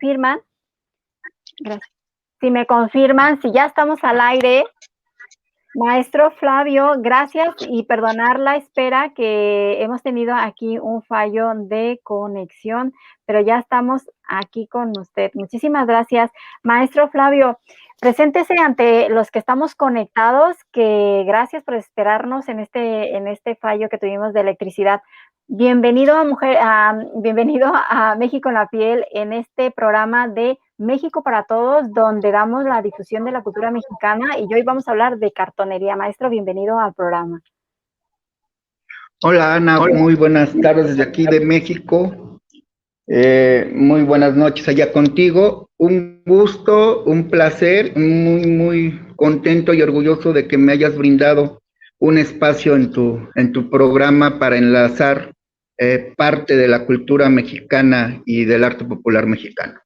confirman, gracias. Si me confirman, si ya estamos al aire. Maestro Flavio, gracias y perdonar la espera que hemos tenido aquí un fallo de conexión, pero ya estamos aquí con usted. Muchísimas gracias. Maestro Flavio, preséntese ante los que estamos conectados, que gracias por esperarnos en este fallo que tuvimos de electricidad. Bienvenido bienvenido a México en la piel en este programa de México para Todos, donde damos la difusión de la cultura mexicana y hoy vamos a hablar de cartonería. Maestro, bienvenido al programa. Hola Ana, muy buenas tardes desde aquí de México. Muy buenas noches allá contigo. Un gusto, un placer, muy contento y orgulloso de que me hayas brindado un espacio en tu programa para enlazar parte de la cultura mexicana y del arte popular mexicano.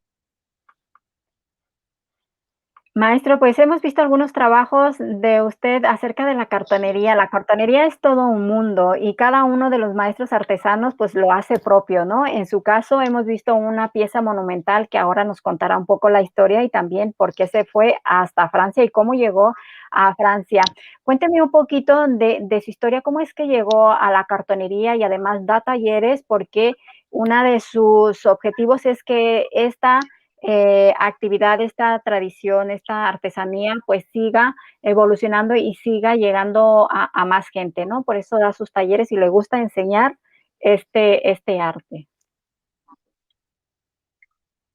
Maestro, pues hemos visto algunos trabajos de usted acerca de la cartonería. La cartonería es todo un mundo y cada uno de los maestros artesanos pues lo hace propio, ¿no? En su caso hemos visto una pieza monumental que ahora nos contará un poco la historia y también por qué se fue hasta Francia y cómo llegó a Francia. Cuénteme un poquito de su historia, cómo es que llegó a la cartonería y además da talleres, porque uno de sus objetivos es que esta actividad, esta tradición, esta artesanía, pues siga evolucionando y siga llegando a más gente, ¿no? Por eso da sus talleres y le gusta enseñar este arte.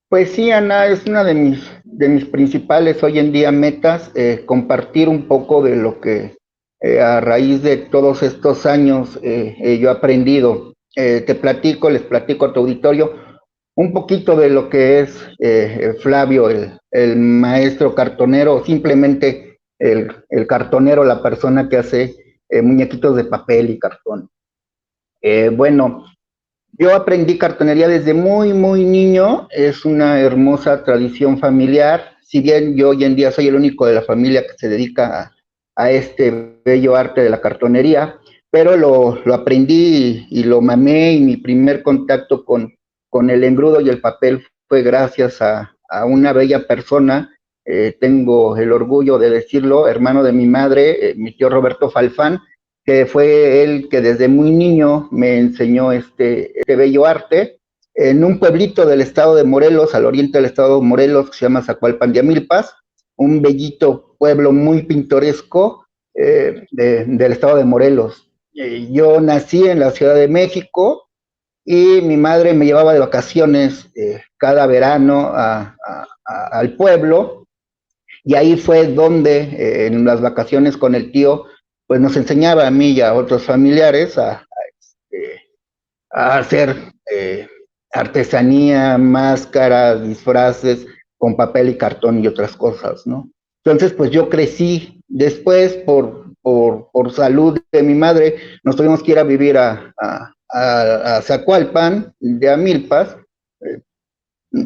Pues sí, Ana, es una de mis principales hoy en día metas, compartir un poco de lo que a raíz de todos estos años yo he aprendido. Les platico a tu auditorio un poquito de lo que es Flavio, el maestro cartonero, o simplemente el cartonero, la persona que hace muñequitos de papel y cartón. Bueno, yo aprendí cartonería desde muy niño, es una hermosa tradición familiar, si bien yo hoy en día soy el único de la familia que se dedica a este bello arte de la cartonería, pero lo aprendí y lo mamé, y mi primer contacto con el engrudo y el papel fue gracias a una bella persona, tengo el orgullo de decirlo, hermano de mi madre, mi tío Roberto Falfán, que fue él que desde muy niño me enseñó este bello arte, en un pueblito del estado de Morelos, al oriente del estado de Morelos, que se llama Zacualpan de Amilpas, un bellito pueblo muy pintoresco del estado de Morelos. Yo nací en la Ciudad de México y mi madre me llevaba de vacaciones cada verano al pueblo, y ahí fue donde en las vacaciones con el tío pues nos enseñaba a mí y a otros familiares a hacer artesanía, máscaras, disfraces con papel y cartón y otras cosas, ¿no? Entonces, pues yo crecí. Después, por salud de mi madre, nos tuvimos que ir a vivir a Zacualpan de Amilpas,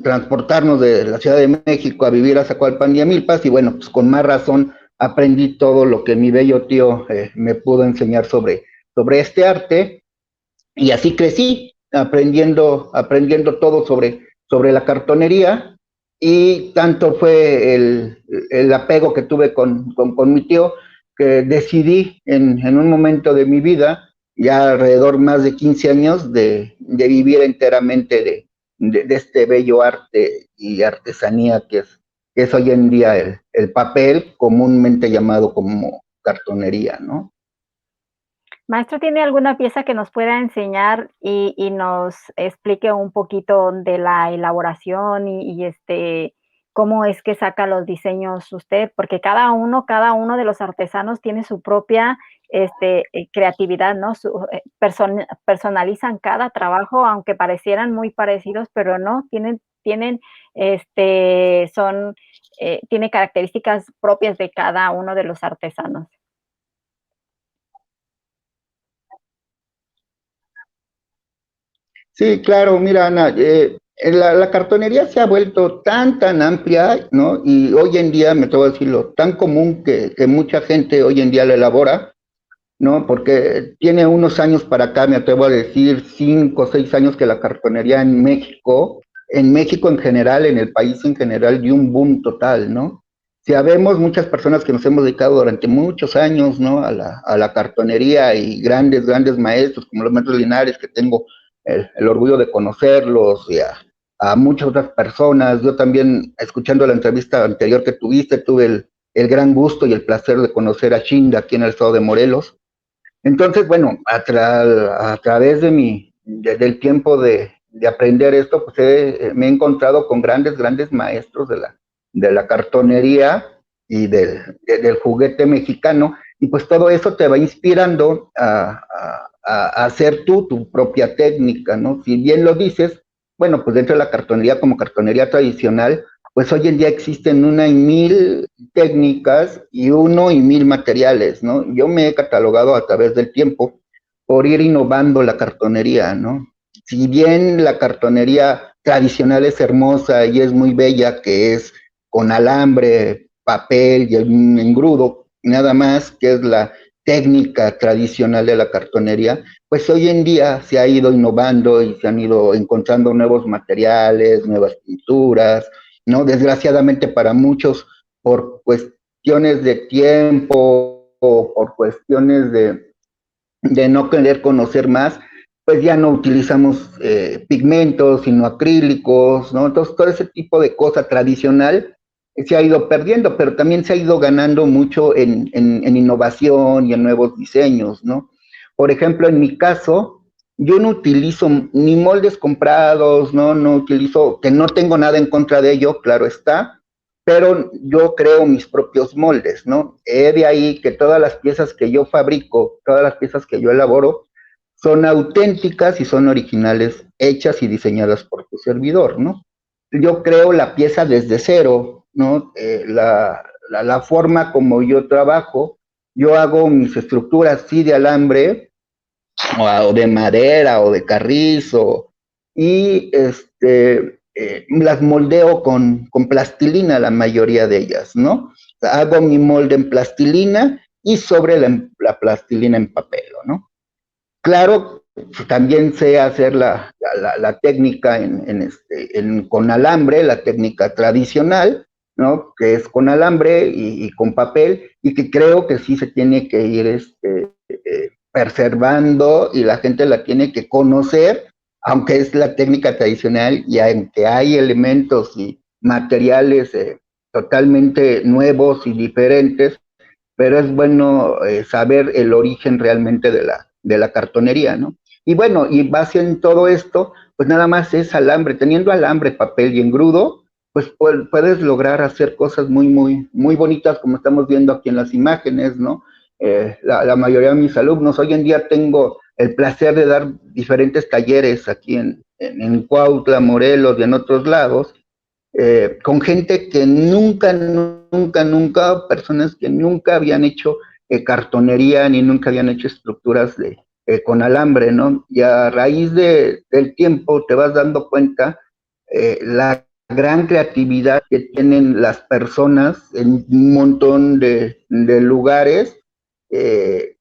transportarnos de la Ciudad de México a vivir a Zacualpan y a Milpas, y bueno, pues con más razón aprendí todo lo que mi bello tío me pudo enseñar sobre este arte, y así crecí aprendiendo todo sobre la cartonería, y tanto fue el apego que tuve con mi tío, que decidí en un momento de mi vida, ya alrededor más de 15 años, de vivir enteramente de este bello arte y artesanía que es hoy en día el papel, comúnmente llamado como cartonería, ¿no? Maestro, ¿tiene alguna pieza que nos pueda enseñar y nos explique un poquito de la elaboración cómo es que saca los diseños usted? Porque cada uno de los artesanos tiene su propia creatividad, ¿no? Personalizan cada trabajo, aunque parecieran muy parecidos, pero no, tiene características propias de cada uno de los artesanos. Sí, claro, mira, Ana, la cartonería se ha vuelto tan amplia, ¿no? Y hoy en día, me tengo que decirlo, tan común que mucha gente hoy en día la elabora, ¿no? Porque tiene unos años para acá, me atrevo a decir, 5 o 6 años, que la cartonería en México en México en general, en el país en general, dio un boom total, ¿no? Si habemos muchas personas que nos hemos dedicado durante muchos años, ¿no? A la cartonería y grandes maestros, como los maestros Linares, que tengo el orgullo de conocerlos, y a muchas otras personas. Yo también, escuchando la entrevista anterior que tuviste, tuve el gran gusto y el placer de conocer a Shinda aquí en el estado de Morelos. Entonces, bueno, a través del tiempo de aprender esto, pues me he encontrado con grandes maestros de la cartonería y del juguete mexicano, y pues todo eso te va inspirando a hacer tú tu propia técnica, ¿no? Si bien lo dices, bueno, pues dentro de la cartonería como cartonería tradicional, pues hoy en día existen 1 y 1000 técnicas y 1 y 1000 materiales, ¿no? Yo me he catalogado a través del tiempo por ir innovando la cartonería, ¿no? Si bien la cartonería tradicional es hermosa y es muy bella, que es con alambre, papel y un engrudo, nada más, que es la técnica tradicional de la cartonería, pues hoy en día se ha ido innovando y se han ido encontrando nuevos materiales, nuevas pinturas, ¿no? Desgraciadamente para muchos, por cuestiones de tiempo o por cuestiones de no querer conocer más, pues ya no utilizamos pigmentos, sino acrílicos, ¿no? Entonces todo ese tipo de cosa tradicional se ha ido perdiendo, pero también se ha ido ganando mucho en innovación y en nuevos diseños, ¿no? Por ejemplo, en mi caso, yo no utilizo ni moldes comprados, ¿no? No utilizo, que no tengo nada en contra de ello, claro está, pero yo creo mis propios moldes, ¿no? De ahí que todas las piezas que yo fabrico, todas las piezas que yo elaboro, son auténticas y son originales, hechas y diseñadas por tu servidor, ¿no? Yo creo la pieza desde cero, ¿no? La forma como yo trabajo, yo hago mis estructuras, sí, de alambre, o de madera, o de carrizo, y las moldeo con plastilina, la mayoría de ellas, ¿no? O sea, hago mi molde en plastilina y sobre la plastilina en papel, ¿no? Claro, también sé hacer la técnica con alambre, la técnica tradicional, ¿no? Que es con alambre y con papel, y que creo que sí se tiene que ir preservando y la gente la tiene que conocer, aunque es la técnica tradicional y aunque hay elementos y materiales totalmente nuevos y diferentes, pero es bueno saber el origen realmente de la cartonería, ¿no? Y bueno, y base en todo esto, pues nada más es alambre. Teniendo alambre, papel y engrudo, pues puedes lograr hacer cosas muy bonitas, como estamos viendo aquí en las imágenes, ¿no? La mayoría de mis alumnos, hoy en día tengo el placer de dar diferentes talleres aquí en Cuautla, Morelos y en otros lados, con gente que nunca, personas que nunca habían hecho cartonería ni nunca habían hecho estructuras con alambre, ¿no? Y a raíz del tiempo te vas dando cuenta la gran creatividad que tienen las personas en un montón de lugares, eh,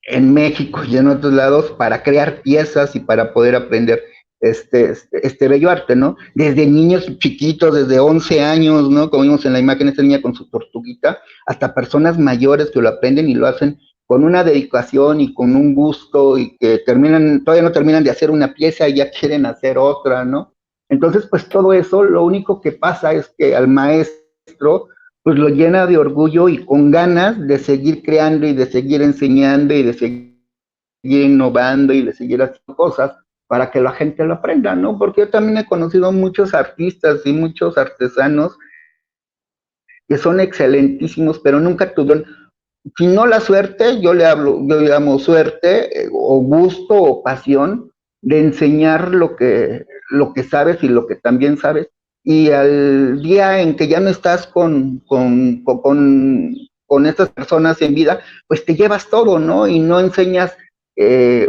en México y en otros lados, para crear piezas y para poder aprender este bello arte, ¿no? Desde niños chiquitos, desde 11 años, ¿no? Como vimos en la imagen, esta niña con su tortuguita, hasta personas mayores que lo aprenden y lo hacen con una dedicación y con un gusto, y que todavía no terminan de hacer una pieza y ya quieren hacer otra, ¿no? Entonces, pues todo eso, lo único que pasa es que al maestro pues lo llena de orgullo y con ganas de seguir creando y de seguir enseñando y de seguir innovando y de seguir haciendo cosas para que la gente lo aprenda, ¿no? Porque yo también he conocido muchos artistas y muchos artesanos que son excelentísimos, pero nunca tuvieron, si no la suerte, yo le llamo suerte, o gusto o pasión de enseñar lo que sabes y lo que también sabes. Y al día en que ya no estás con estas personas en vida, pues te llevas todo, ¿no? Y no enseñas,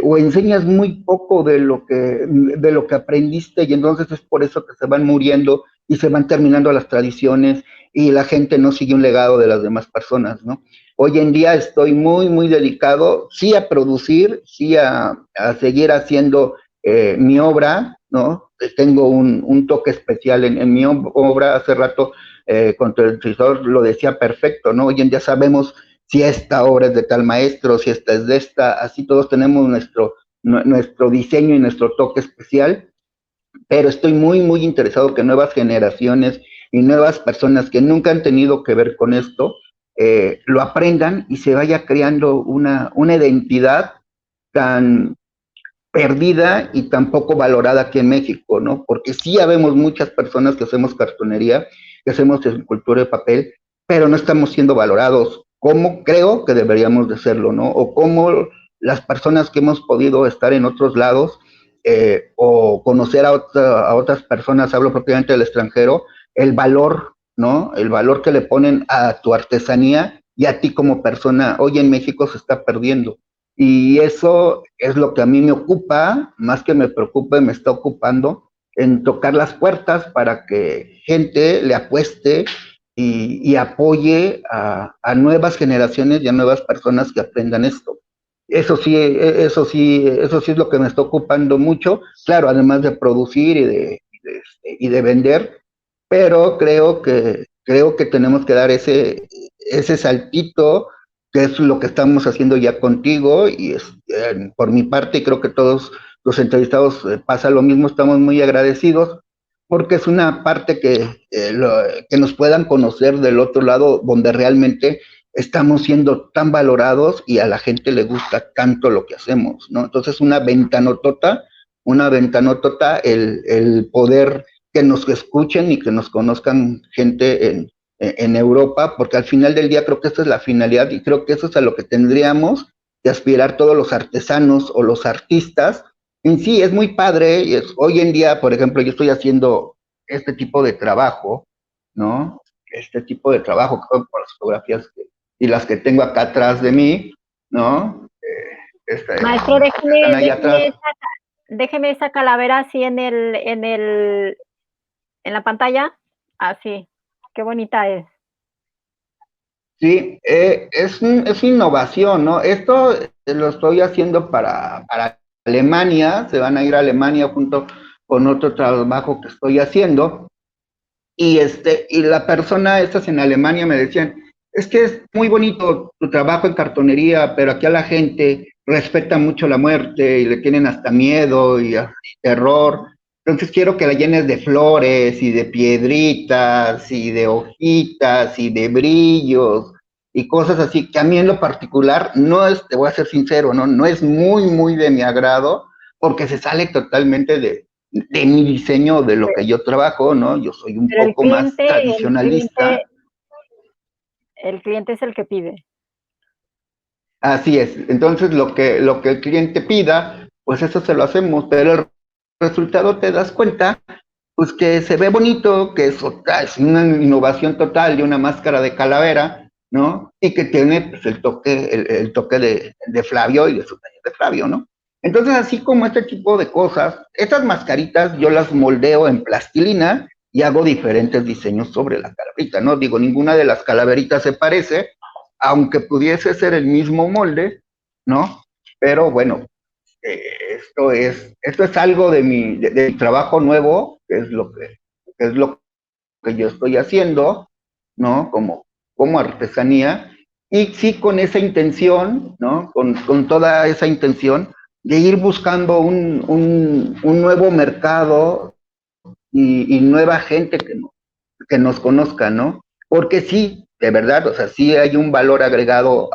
o enseñas muy poco de lo que aprendiste, y entonces es por eso que se van muriendo y se van terminando las tradiciones y la gente no sigue un legado de las demás personas, ¿no? Hoy en día estoy muy dedicado, sí a producir, sí a seguir haciendo mi obra, ¿no? tengo un toque especial en mi obra. Hace rato con tu entrevistador lo decía perfecto, ¿no? Hoy en día sabemos si esta obra es de tal maestro, si esta es de esta, así todos tenemos nuestro diseño y nuestro toque especial, pero estoy muy, muy interesado que nuevas generaciones y nuevas personas que nunca han tenido que ver con esto, lo aprendan y se vaya creando una identidad tan perdida y tan poco valorada aquí en México, ¿no? Porque sí habemos muchas personas que hacemos cartonería, que hacemos escultura de papel, pero no estamos siendo valorados como creo que deberíamos de serlo, ¿no? O como las personas que hemos podido estar en otros lados o conocer a otras personas, hablo propiamente del extranjero, el valor, ¿no? El valor que le ponen a tu artesanía y a ti como persona, hoy en México se está perdiendo. Y eso es lo que a mí me ocupa, más que me preocupe, me está ocupando en tocar las puertas para que gente le apueste y apoye a nuevas generaciones y a nuevas personas que aprendan esto. Eso sí es lo que me está ocupando mucho, claro, además de producir y de vender, pero creo que tenemos que dar ese saltito, que es lo que estamos haciendo ya contigo, y por mi parte, creo que todos los entrevistados pasa lo mismo, estamos muy agradecidos, porque es una parte que nos puedan conocer del otro lado, donde realmente estamos siendo tan valorados y a la gente le gusta tanto lo que hacemos, ¿no? Entonces, una ventanotota el poder que nos escuchen y que nos conozcan gente en Europa, porque al final del día creo que esa es la finalidad y creo que eso es a lo que tendríamos de aspirar todos los artesanos o los artistas. En sí es muy padre, hoy en día, por ejemplo, yo estoy haciendo este tipo de trabajo, ¿no? Este tipo de trabajo, que son por las fotografías y las que tengo acá atrás de mí, ¿no? Maestro, Están ahí atrás. déjeme esa calavera así en la pantalla. Así, qué bonita es. Sí, es innovación, ¿no? Esto lo estoy haciendo para Alemania, se van a ir a Alemania junto con otro trabajo que estoy haciendo, y la persona, estas en Alemania me decían, es que es muy bonito tu trabajo en cartonería, pero aquí a la gente respeta mucho la muerte y le tienen hasta miedo y terror. Entonces quiero que la llenes de flores y de piedritas y de hojitas y de brillos y cosas así, que a mí en lo particular no es, te voy a ser sincero, no es muy, muy de mi agrado, porque se sale totalmente de mi diseño, de lo que yo trabajo, ¿no? Yo soy un Pero poco más tradicionalista. el cliente es el que pide. Así es. Entonces, lo que el cliente pida, pues eso se lo hacemos, pero el resultado te das cuenta, pues que se ve bonito, que es una innovación total de una máscara de calavera, ¿no? Y que tiene pues, el toque de Flavio y de su taller de Flavio, ¿no? Entonces, así como este tipo de cosas, estas mascaritas yo las moldeo en plastilina y hago diferentes diseños sobre la calaverita, ¿no? Digo, ninguna de las calaveritas se parece, aunque pudiese ser el mismo molde, ¿no? Pero bueno, eh, esto es algo de mi trabajo nuevo, que es lo que yo estoy haciendo, ¿no? Como artesanía, y sí con esa intención, ¿no? Con toda esa intención de ir buscando un nuevo mercado y nueva gente que nos conozca, ¿no? Porque sí, de verdad, o sea, sí hay un valor agregado,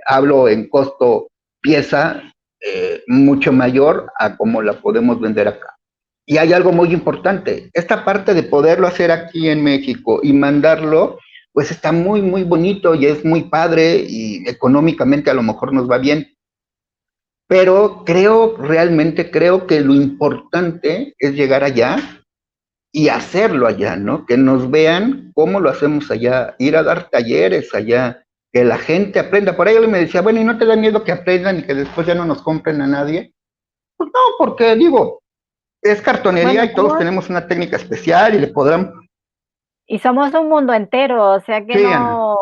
hablo en costo pieza, mucho mayor a como la podemos vender acá. Y hay algo muy importante, esta parte de poderlo hacer aquí en México y mandarlo, pues está muy, muy bonito y es muy padre y económicamente a lo mejor nos va bien, pero realmente creo que lo importante es llegar allá y hacerlo allá, ¿no? Que nos vean cómo lo hacemos allá, ir a dar talleres allá, que la gente aprenda. Por ahí él me decía, bueno, ¿y no te da miedo que aprendan y que después ya no nos compren a nadie? Pues no, porque digo, es cartonería Bueno, y todos tenemos una técnica especial y le podrán... somos un mundo entero, o sea que Sí, Ana. no,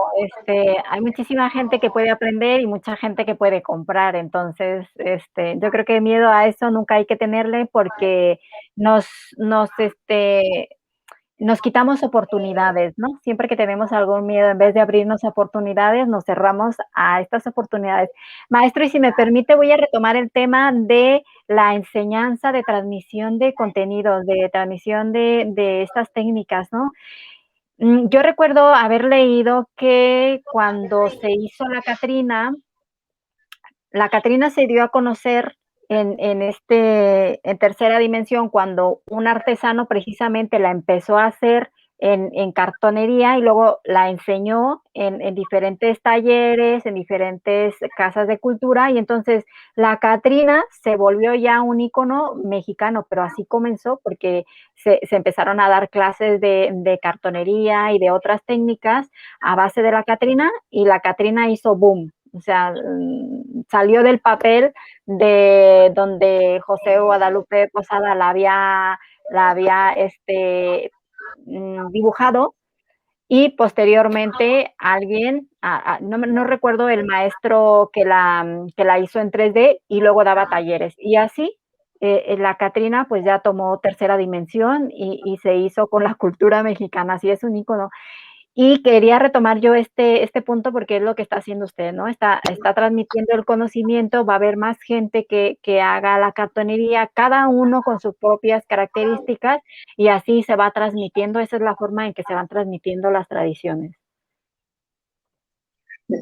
hay muchísima gente que puede aprender y mucha gente que puede comprar. Entonces, yo creo que miedo a eso nunca hay que tenerle porque nos nos, este, nos quitamos oportunidades, ¿no? Siempre que tenemos algún miedo, en vez de abrirnos a oportunidades, nos cerramos a estas oportunidades. Maestro, y si me permite, voy a retomar el tema de la enseñanza de transmisión de contenidos, de transmisión de estas técnicas, ¿no? Yo recuerdo haber leído que cuando se hizo la Catrina se dio a conocer en tercera dimensión, cuando un artesano precisamente la empezó a hacer en cartonería y luego la enseñó en diferentes talleres, en diferentes casas de cultura, y entonces la Catrina se volvió ya un icono mexicano, pero así comenzó porque se empezaron a dar clases de cartonería y de otras técnicas a base de la Catrina, y la Catrina hizo boom. O sea, salió del papel de donde José Guadalupe Posada la había dibujado, y posteriormente alguien, no recuerdo el maestro que la hizo en 3D y luego daba talleres. Y así la Catrina pues ya tomó tercera dimensión y se hizo con la cultura mexicana, así es un ícono. Y quería retomar yo este punto porque es lo que está haciendo usted, ¿no? Está transmitiendo el conocimiento, va a haber más gente que haga la cartonería, cada uno con sus propias características, y así se va transmitiendo, esa es la forma en que se van transmitiendo las tradiciones.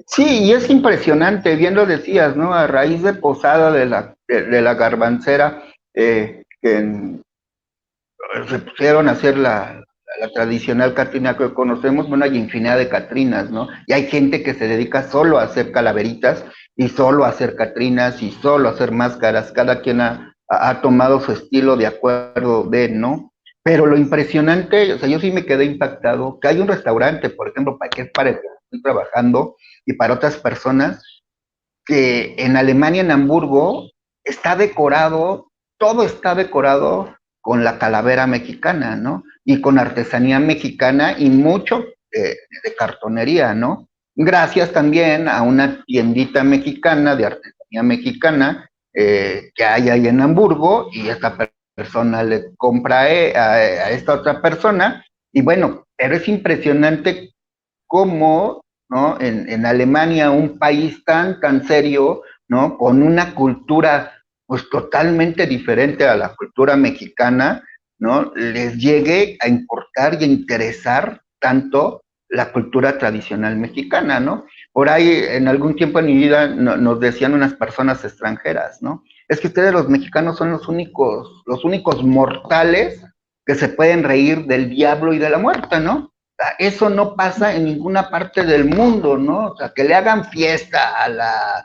Sí, y es impresionante, bien lo decías, ¿no? A raíz de Posada de la Garbancera, se pusieron a hacer la tradicional Catrina que conocemos, bueno, hay infinidad de Catrinas, ¿no? Y hay gente que se dedica solo a hacer calaveritas y solo a hacer Catrinas y solo a hacer máscaras, cada quien ha tomado su estilo de acuerdo de, ¿no? Pero lo impresionante, o sea, yo sí me quedé impactado, que hay un restaurante, por ejemplo, para el que estoy trabajando y para otras personas, que en Alemania, en Hamburgo, está decorado, todo está decorado con la calavera mexicana, ¿no? Y con artesanía mexicana y mucho de cartonería, ¿no? Gracias también a una tiendita mexicana de artesanía mexicana que hay ahí en Hamburgo, y esta persona le compra a esta otra persona, y bueno, pero es impresionante cómo, ¿no? En Alemania, un país tan serio, ¿no? Con una cultura pues totalmente diferente a la cultura mexicana, ¿no? Les llegue a importar y a interesar tanto la cultura tradicional mexicana, ¿no? Por ahí, en algún tiempo en mi vida, nos decían unas personas extranjeras, ¿no? Es que ustedes los mexicanos son los únicos mortales que se pueden reír del diablo y de la muerte, ¿no? Eso no pasa en ninguna parte del mundo, ¿no? O sea, que le hagan fiesta a la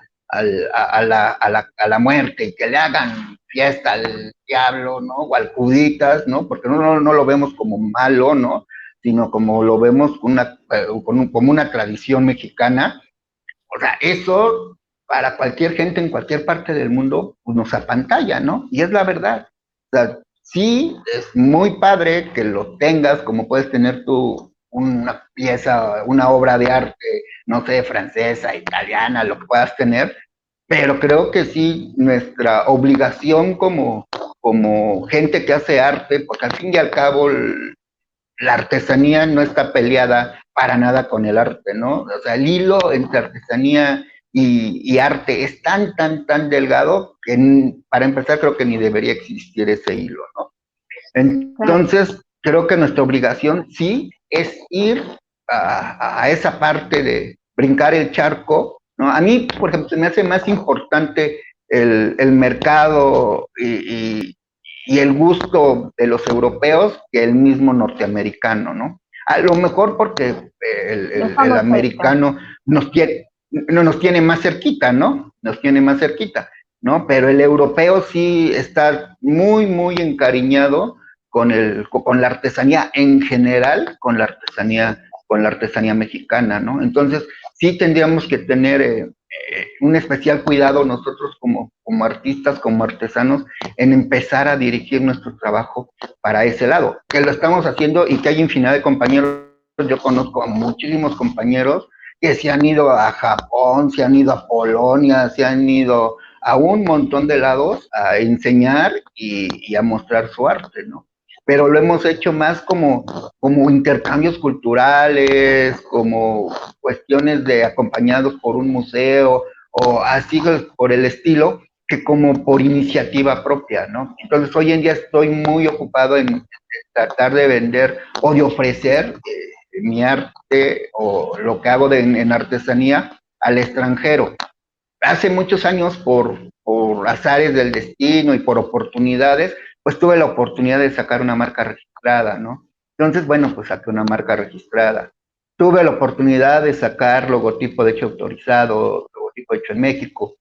muerte y que le hagan fiesta al diablo, ¿no? O al Juditas, ¿no? Porque no lo vemos como malo, ¿no? Sino como lo vemos como una tradición mexicana. O sea, eso para cualquier gente en cualquier parte del mundo pues nos apantalla, ¿no? Y es la verdad. O sea, sí, es muy padre que lo tengas, como puedes tener tú una pieza, una obra de arte, no sé, francesa, italiana, lo que puedas tener, pero creo que sí, nuestra obligación como gente que hace arte, porque al fin y al cabo la artesanía no está peleada para nada con el arte, ¿no? O sea, el hilo entre artesanía y arte es tan delgado que para empezar creo que ni debería existir ese hilo, ¿no? Claro. Entonces, creo que nuestra obligación sí es ir a esa parte de brincar el charco, ¿no? A mí, por ejemplo, se me hace más importante el mercado y el gusto de los europeos que el mismo norteamericano, ¿no? A lo mejor porque No el estamos cerca. americano no nos tiene más cerquita, ¿no? Nos tiene más cerquita, ¿no? Pero el europeo sí está muy encariñado con la artesanía en general, con la artesanía mexicana, ¿no? Entonces, sí tendríamos que tener un especial cuidado nosotros como artistas, como artesanos, en empezar a dirigir nuestro trabajo para ese lado, que lo estamos haciendo y que hay infinidad de compañeros, yo conozco a muchísimos compañeros que se han ido a Japón, se han ido a Polonia, se han ido a un montón de lados a enseñar y a mostrar su arte, ¿no? Pero lo hemos hecho más como intercambios culturales, como cuestiones de acompañados por un museo o así por el estilo, que como por iniciativa propia, ¿no? Entonces hoy en día estoy muy ocupado en tratar de vender o de ofrecer mi arte o lo que hago en artesanía al extranjero. Hace muchos años, por azares del destino y por oportunidades, pues tuve la oportunidad de sacar una marca registrada, ¿no? Entonces, bueno, pues saqué una marca registrada. Tuve la oportunidad de sacar logotipo de hecho autorizado, logotipo hecho en México.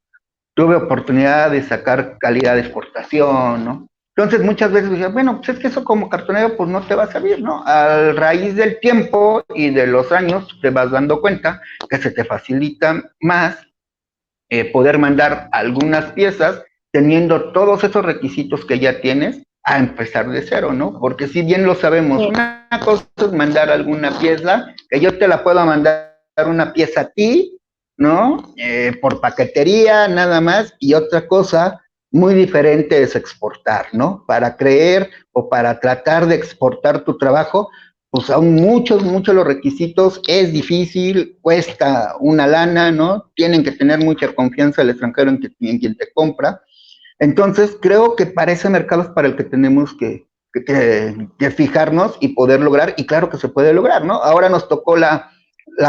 Tuve oportunidad de sacar calidad de exportación, ¿no? Entonces muchas veces decía, bueno, pues es que eso como cartonero pues no te va a servir, ¿no? A raíz del tiempo y de los años te vas dando cuenta que se te facilita más poder mandar algunas piezas teniendo todos esos requisitos que ya tienes a empezar de cero, ¿no? Porque si bien lo sabemos, Sí. una cosa es mandar alguna pieza, que yo te la puedo mandar una pieza a ti, ¿no? Por paquetería, nada más, y otra cosa muy diferente es exportar, ¿no? Para creer o para tratar de exportar tu trabajo, pues aún muchos los requisitos, es difícil, cuesta una lana, ¿no? Tienen que tener mucha confianza el extranjero en quien te compra. Entonces, creo que para ese mercado es para el que tenemos que fijarnos y poder lograr, y claro que se puede lograr, ¿no? Ahora nos tocó la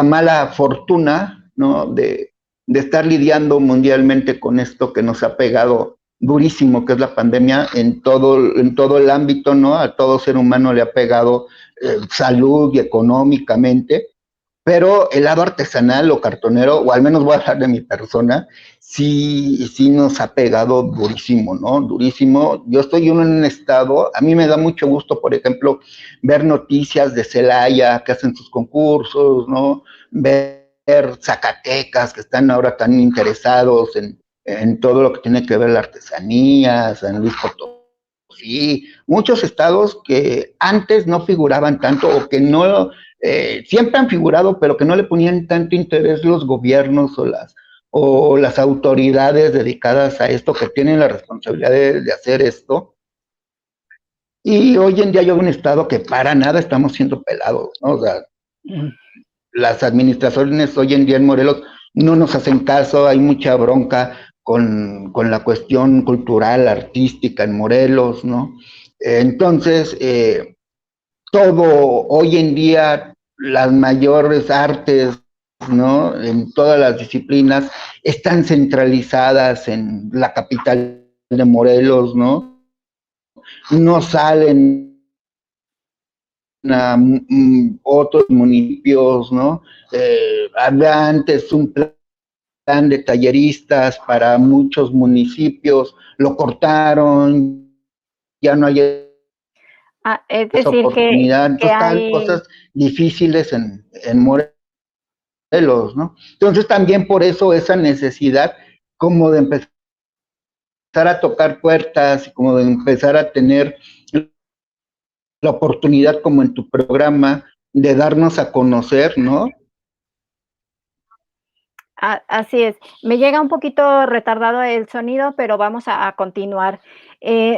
mala fortuna, ¿no? De estar lidiando mundialmente con esto que nos ha pegado durísimo, que es la pandemia, en todo el ámbito, ¿no? A todo ser humano le ha pegado salud y económicamente, pero el lado artesanal o cartonero, o al menos voy a hablar de mi persona, sí nos ha pegado durísimo, ¿no? Durísimo. Yo estoy en un estado, a mí me da mucho gusto, por ejemplo, ver noticias de Celaya que hacen sus concursos, ¿no? Ver Zacatecas que están ahora tan interesados en todo lo que tiene que ver la artesanía, San Luis Potosí, muchos estados que antes no figuraban tanto o que no siempre han figurado, pero que no le ponían tanto interés los gobiernos o las autoridades dedicadas a esto, que tienen la responsabilidad de hacer esto. Y hoy en día yo veo un estado que para nada estamos siendo pelados, ¿no? O sea, las administraciones hoy en día en Morelos no nos hacen caso, hay mucha bronca con la cuestión cultural, artística en Morelos, ¿no? Entonces, todo hoy en día, las mayores artes, ¿no? En todas las disciplinas, están centralizadas en la capital de Morelos, ¿no? No salen a otros municipios, ¿no? Había antes un plan de talleristas para muchos municipios, lo cortaron, ya no hay Es esa decir, oportunidad, que entonces están hay, cosas difíciles en Morelos, ¿no? Entonces también por eso esa necesidad como de empezar a tocar puertas, como de empezar a tener la oportunidad como en tu programa de darnos a conocer, ¿no? así es. Me llega un poquito retardado el sonido, pero vamos a continuar.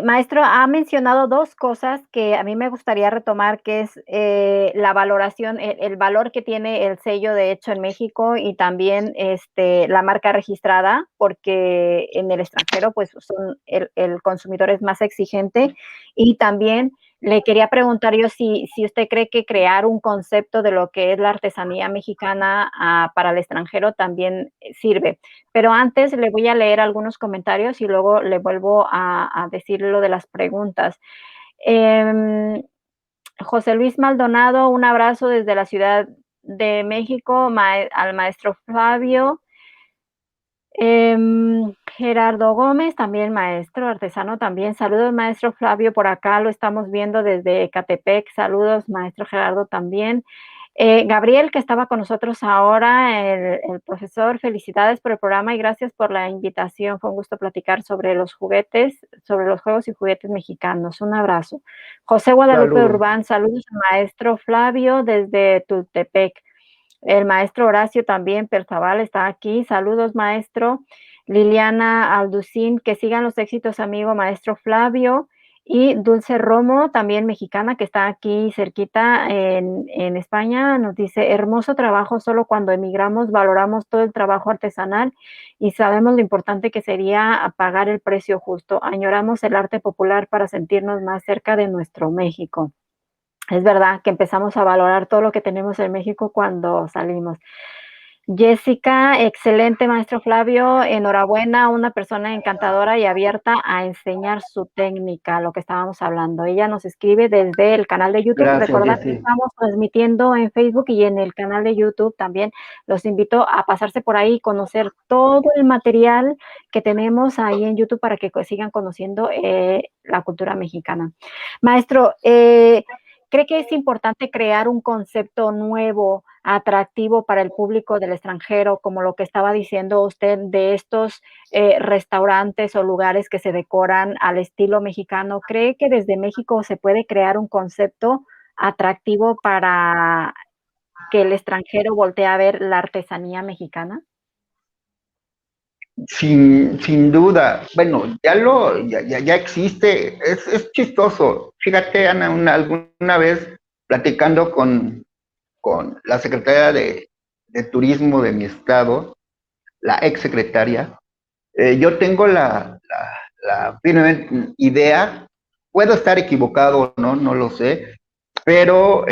Maestro, ha mencionado 2 cosas que a mí me gustaría retomar, que es, la valoración, el valor que tiene el sello de hecho en México y también, la marca registrada, porque en el extranjero, pues, son el consumidor es más exigente. Y también le quería preguntar yo si usted cree que crear un concepto de lo que es la artesanía mexicana, para el extranjero también sirve. Pero antes le voy a leer algunos comentarios y luego le vuelvo a decir lo de las preguntas. Em, José Luis Maldonado, un abrazo desde la Ciudad de México, al maestro Flavio. Gerardo Gómez, también maestro, artesano también. Saludos, maestro Flavio, por acá lo estamos viendo desde Ecatepec. Saludos, maestro Gerardo también. Gabriel, que estaba con nosotros ahora, el profesor, felicidades por el programa y gracias por la invitación. Fue un gusto platicar sobre los juguetes, sobre los juegos y juguetes mexicanos. Un abrazo. José Guadalupe Saludos. Urbán, saludos, maestro Flavio, desde Tultepec. El maestro Horacio también, Perzaval, está aquí. Saludos, maestro. Liliana Alducín, que sigan los éxitos, amigo maestro Flavio. Y Dulce Romo, también mexicana, que está aquí cerquita en España, nos dice, hermoso trabajo, solo cuando emigramos valoramos todo el trabajo artesanal y sabemos lo importante que sería pagar el precio justo. Añoramos el arte popular para sentirnos más cerca de nuestro México. Es verdad que empezamos a valorar todo lo que tenemos en México cuando salimos. Jessica, excelente maestro Flavio, enhorabuena, una persona encantadora y abierta a enseñar su técnica, lo que estábamos hablando. Ella nos escribe desde el canal de YouTube. Gracias, Recordad que Jessy. estamos transmitiendo en Facebook y en el canal de YouTube también. Los invito a pasarse por ahí y conocer todo el material que tenemos ahí en YouTube para que sigan conociendo la cultura mexicana. Maestro, ¿cree que es importante crear un concepto nuevo, atractivo para el público del extranjero, como lo que estaba diciendo usted de estos restaurantes o lugares que se decoran al estilo mexicano? ¿Cree que desde México se puede crear un concepto atractivo para que el extranjero voltee a ver la artesanía mexicana? Sin duda, bueno, ya existe, es chistoso. Fíjate, Ana, alguna vez platicando con la secretaria de Turismo de mi estado, la ex secretaria, yo tengo la firme idea, puedo estar equivocado, no lo sé, pero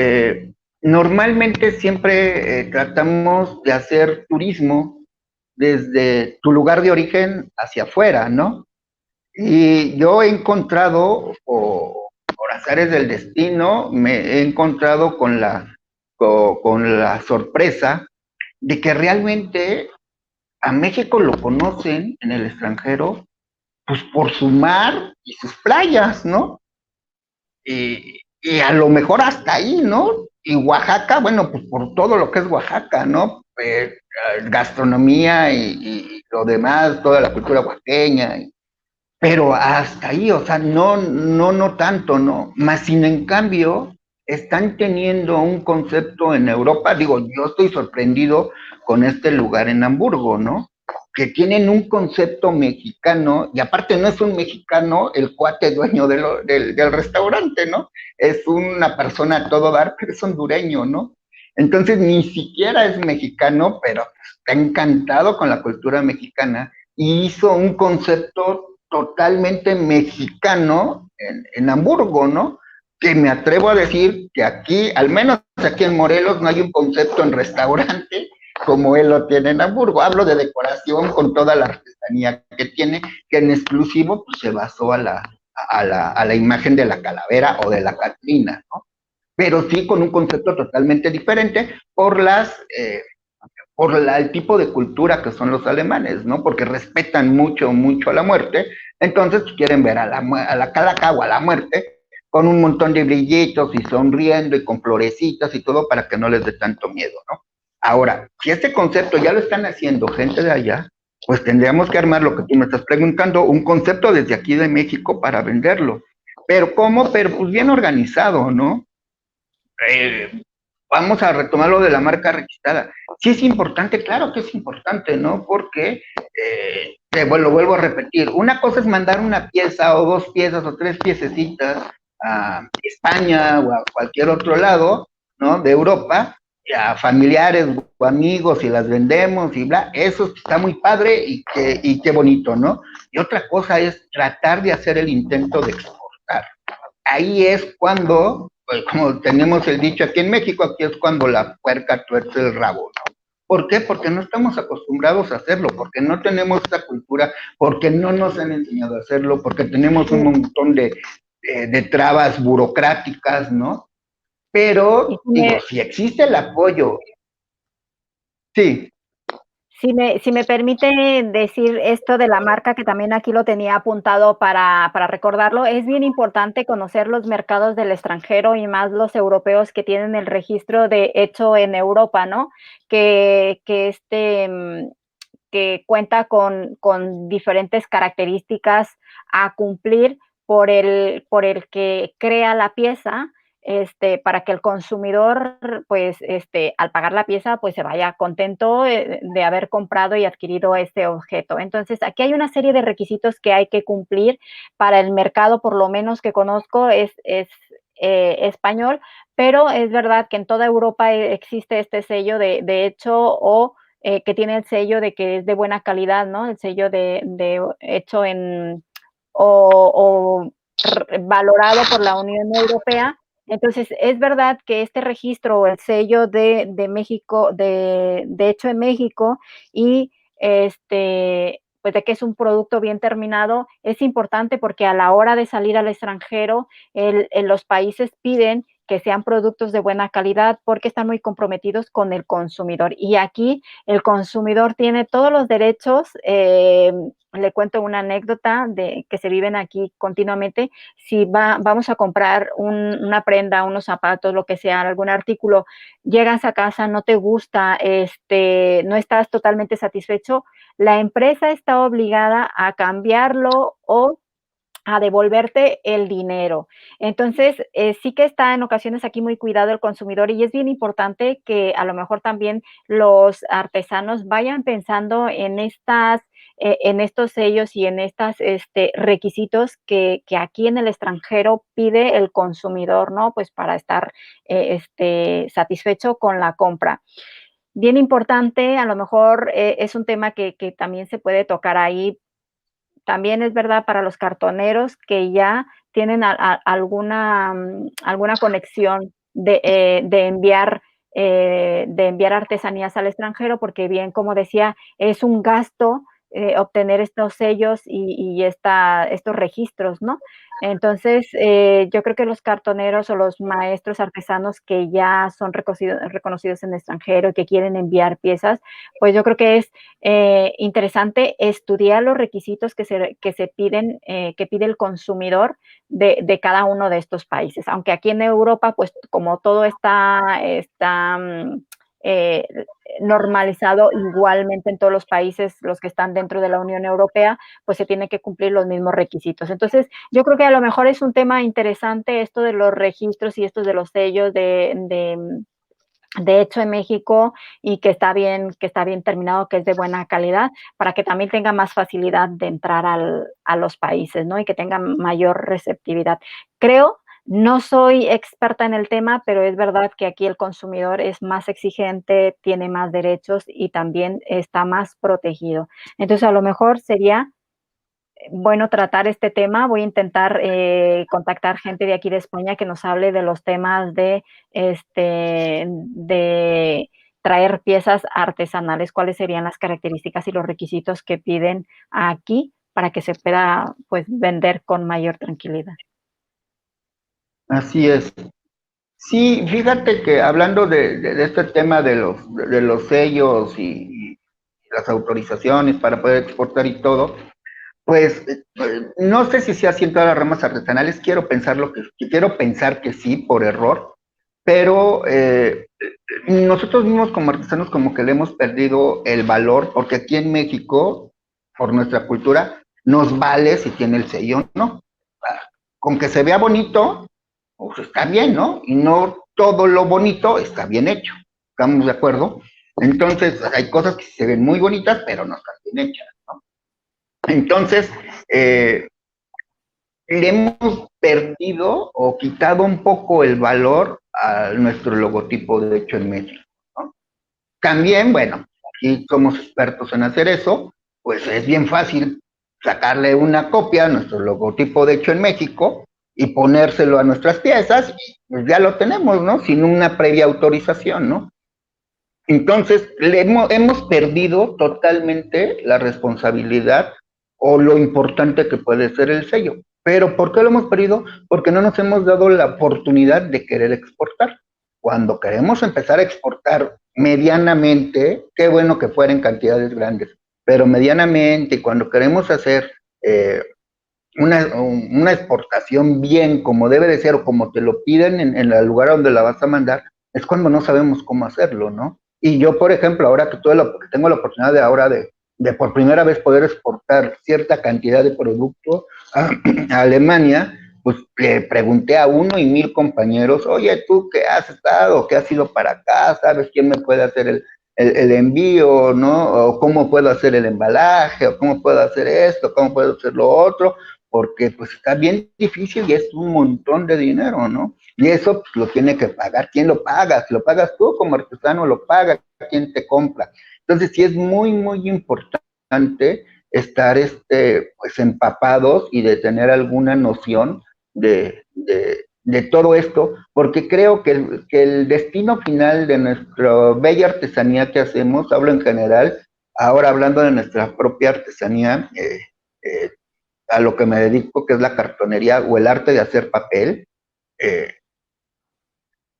normalmente siempre tratamos de hacer turismo desde tu lugar de origen hacia afuera, ¿no? Y yo he encontrado, por azares del destino, me he encontrado con la sorpresa de que realmente a México lo conocen en el extranjero, pues por su mar y sus playas, ¿no? Y a lo mejor hasta ahí, ¿no? Y Oaxaca, bueno, pues por todo lo que es Oaxaca, ¿no? Gastronomía y lo demás, toda la cultura oaxaqueña, pero hasta ahí, o sea, no tanto, ¿no? Más sin en cambio, están teniendo un concepto en Europa, digo, yo estoy sorprendido con este lugar en Hamburgo, ¿no? Que tienen un concepto mexicano, y aparte no es un mexicano el cuate dueño del restaurante, ¿no? Es una persona a todo dar, pero es hondureño, ¿no? Entonces ni siquiera es mexicano, pero está encantado con la cultura mexicana y hizo un concepto totalmente mexicano en Hamburgo, ¿no? Que me atrevo a decir que aquí, al menos aquí en Morelos, no hay un concepto en restaurante como él lo tiene en Hamburgo. Hablo de decoración con toda la artesanía que tiene, que en exclusivo pues, se basó a la imagen de la calavera o de la Catrina, ¿no? Pero sí con un concepto totalmente diferente el tipo de cultura que son los alemanes, ¿no? Porque respetan mucho a la muerte, entonces quieren ver a la calaca o a la muerte con un montón de brillitos y sonriendo y con florecitas y todo para que no les dé tanto miedo, ¿no? Ahora, si este concepto ya lo están haciendo gente de allá, pues tendríamos que armar lo que tú me estás preguntando, un concepto desde aquí de México para venderlo. Pero ¿cómo? Pero pues bien organizado, ¿no? eh, Vamos a retomar lo de la marca registrada. Sí es importante, claro que es importante, ¿no? Porque, bueno, lo vuelvo a repetir, una cosa es mandar una pieza o dos piezas o tres piececitas a España o a cualquier otro lado, ¿no? De Europa, a familiares o amigos y las vendemos y bla, eso está muy padre y qué bonito, ¿no? Y otra cosa es tratar de hacer el intento de exportar. Ahí es cuando, pues, como tenemos el dicho aquí en México, aquí es cuando la puerca tuerce el rabo, ¿no? ¿Por qué? Porque no estamos acostumbrados a hacerlo, porque no tenemos esta cultura, porque no nos han enseñado a hacerlo, porque tenemos un montón de trabas burocráticas, ¿no? Y Pero, si digo, me, si existe el apoyo, sí, Si me permite decir esto de la marca, que también aquí lo tenía apuntado para recordarlo, es bien importante conocer los mercados del extranjero y más los europeos que tienen el registro de hecho en Europa, ¿no? Que cuenta con diferentes características a cumplir por el que crea la pieza para que el consumidor, pues, al pagar la pieza, pues se vaya contento de haber comprado y adquirido este objeto. Entonces, aquí hay una serie de requisitos que hay que cumplir para el mercado, por lo menos que conozco, es español, pero es verdad que en toda Europa existe este sello de hecho o que tiene el sello de que es de buena calidad, ¿no? El sello de hecho en o valorado por la Unión Europea. Entonces, es verdad que este registro o el sello de México, de hecho en México, y pues de que es un producto bien terminado, es importante porque a la hora de salir al extranjero, los países piden que sean productos de buena calidad porque están muy comprometidos con el consumidor. Y aquí el consumidor tiene todos los derechos. Le cuento una anécdota de que se viven aquí continuamente. Si vamos a comprar una prenda, unos zapatos, lo que sea, algún artículo, llegas a casa, no te gusta, no estás totalmente satisfecho, la empresa está obligada a cambiarlo o a devolverte el dinero. Entonces, sí que está en ocasiones aquí muy cuidado el consumidor y es bien importante que a lo mejor también los artesanos vayan pensando en estos sellos y en estos requisitos que aquí en el extranjero pide el consumidor, ¿no? Pues para estar satisfecho con la compra. Bien importante, a lo mejor es un tema que también se puede tocar ahí. También es verdad para los cartoneros que ya tienen alguna conexión de enviar artesanías al extranjero, porque bien, como decía, es un gasto obtener estos sellos y estos registros, ¿no? Entonces, yo creo que los cartoneros o los maestros artesanos que ya son reconocidos en el extranjero y que quieren enviar piezas, pues yo creo que es interesante estudiar los requisitos que se piden, que pide el consumidor de cada uno de estos países. Aunque aquí en Europa, pues como todo está eh, normalizado igualmente en todos los países, los que están dentro de la Unión Europea, pues se tienen que cumplir los mismos requisitos. Entonces, yo creo que a lo mejor es un tema interesante esto de los registros y estos de los sellos de hecho en México y que está bien terminado, que es de buena calidad, para que también tenga más facilidad de entrar a los países, ¿no? Y que tenga mayor receptividad. Creo, no soy experta en el tema, pero es verdad que aquí el consumidor es más exigente, tiene más derechos y también está más protegido. Entonces, a lo mejor sería bueno tratar este tema. Voy a intentar contactar gente de aquí de España que nos hable de los temas de traer piezas artesanales, cuáles serían las características y los requisitos que piden aquí para que se pueda pues vender con mayor tranquilidad. Así es. Sí, fíjate que hablando de este tema de los sellos y las autorizaciones para poder exportar y todo, pues no sé si sea así en todas las ramas artesanales, quiero pensar que sí, por error, pero nosotros mismos como artesanos como que le hemos perdido el valor, porque aquí en México, por nuestra cultura, nos vale si tiene el sello o no. Con que se vea bonito, pues está bien, ¿no? Y no todo lo bonito está bien hecho. ¿Estamos de acuerdo? Entonces, hay cosas que se ven muy bonitas, pero no están bien hechas, ¿no? Entonces, eh, le hemos perdido o quitado un poco el valor a nuestro logotipo de hecho en México, ¿no? También, bueno, aquí somos expertos en hacer eso, pues es bien fácil sacarle una copia a nuestro logotipo de hecho en México y ponérselo a nuestras piezas y pues ya lo tenemos, ¿no? Sin una previa autorización, ¿no? Entonces, hemos perdido totalmente la responsabilidad o lo importante que puede ser el sello. Pero ¿por qué lo hemos perdido? Porque no nos hemos dado la oportunidad de querer exportar. Cuando queremos empezar a exportar medianamente, qué bueno que fuera en cantidades grandes, pero medianamente, cuando queremos hacer eh, una exportación bien como debe de ser o como te lo piden en el lugar donde la vas a mandar, es cuando no sabemos cómo hacerlo, ¿no? Y yo, por ejemplo, ahora que tengo la oportunidad de ahora de por primera vez poder exportar cierta cantidad de producto a Alemania, pues le pregunté a 1 y 1000 compañeros, oye, ¿tú qué has estado? ¿Qué has ido para acá? ¿Sabes quién me puede hacer el envío, ¿no? O cómo puedo hacer el embalaje, o cómo puedo hacer esto, cómo puedo hacer lo otro, porque pues está bien difícil y es un montón de dinero, ¿no? Y eso pues, lo tiene que pagar. ¿Quién lo paga? Si lo pagas tú como artesano, lo paga quien te compra. Entonces sí es muy, muy importante estar pues empapados y de tener alguna noción de todo esto, porque creo que el destino final de nuestra bella artesanía que hacemos, hablo en general, ahora hablando de nuestra propia artesanía, eh, a lo que me dedico, que es la cartonería o el arte de hacer papel, eh,